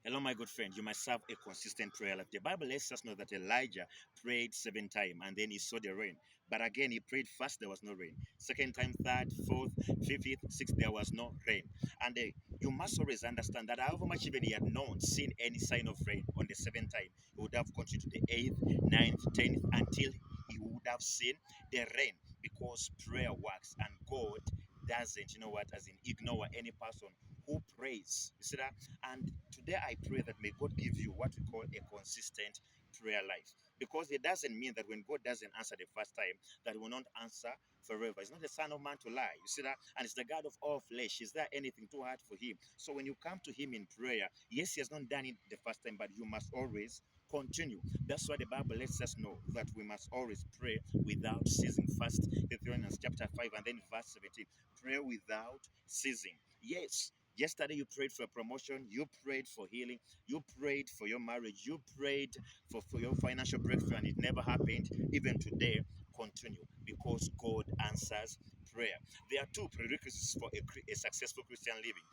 Hello, my good friend. You must have a consistent prayer life. The Bible lets us know that Elijah prayed 7 times and then he saw the rain. But again, he prayed first, there was no rain. Second time, third, fourth, fifth, sixth, there was no rain. And you must always understand that however much even he had not seen any sign of rain on the 7th time, he would have continued to the 8th, ninth, 10th until he would have seen the rain because prayer works and God doesn't, as in ignore any person who prays. You see that? And today I pray that may God give you what we call a consistent prayer life. Because it doesn't mean that when God doesn't answer the first time, that he will not answer forever. He's not the son of man to lie. You see that? And it's the God of all flesh. Is there anything too hard for him? So when you come to him in prayer, yes, he has not done it the first time, but you must always continue. That's why the Bible lets us know that we must always pray without ceasing. First Thessalonians chapter 5 and then verse 17. Pray without ceasing. Yes, yesterday you prayed for promotion, you prayed for healing, you prayed for your marriage, you prayed for your financial breakthrough, and it never happened. Even today, continue because God answers prayer. There are two prerequisites for a successful Christian living,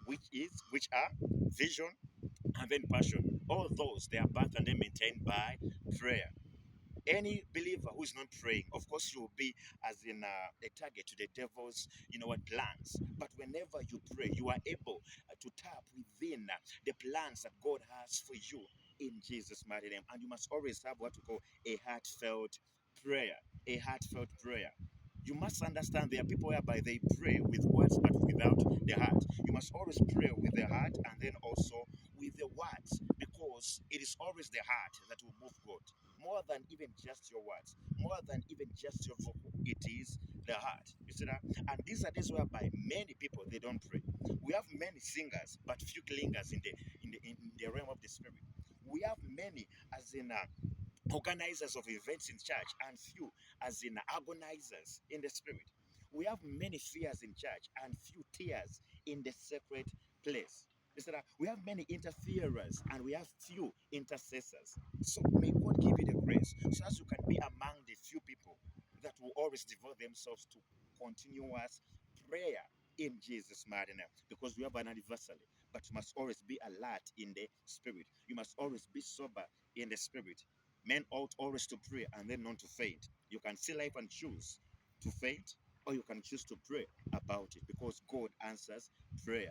which are vision and then passion. All those they are backed and then maintained by prayer. Any believer who is not praying, of course, you will be as in a target to the devil's, plans. But whenever you pray, you are able to tap within the plans that God has for you in Jesus' mighty name. And you must always have what we call a heartfelt prayer. A heartfelt prayer. You must understand there are people whereby they pray with words but without the heart. You must always pray with the heart and then also with the words because it is always the heart that will move God more than even just your words, more than even just your vocal. It is the heart. You see that? And these are days whereby many people they don't pray. We have many singers, but few clingers in the realm of the spirit. We have many as in organizers of events in church and few as in agonizers in the spirit. We have many fears in church and few tears in the sacred place. We have many interferers and we have few intercessors. So may God give you the grace so as you can be among the few people that will always devote themselves to continuous prayer in Jesus' mighty name. Because we have an anniversary, but you must always be alert in the spirit. You must always be sober in the spirit. Men ought always to pray and then not to faint. You can see life and choose to faint, or you can choose to pray about it because God answers prayer.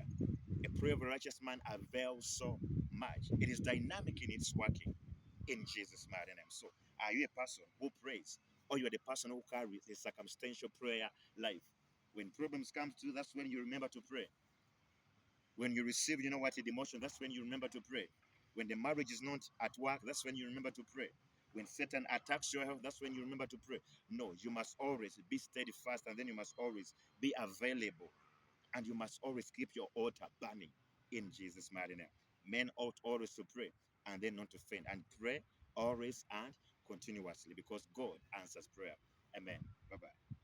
A prayer of a righteous man avails so much. It is dynamic in its working in Jesus' mighty name. So, are you a person who prays, or you are the person who carries a circumstantial prayer life? When problems come to you, that's when you remember to pray. When you receive, a demotion, that's when you remember to pray. When the marriage is not at work, that's when you remember to pray. When Satan attacks your health, that's when you remember to pray. No, you must always be steadfast and then you must always be available. And you must always keep your altar burning in Jesus' mighty name. Men ought always to pray and then not to faint. And pray always and continuously because God answers prayer. Amen. Bye bye.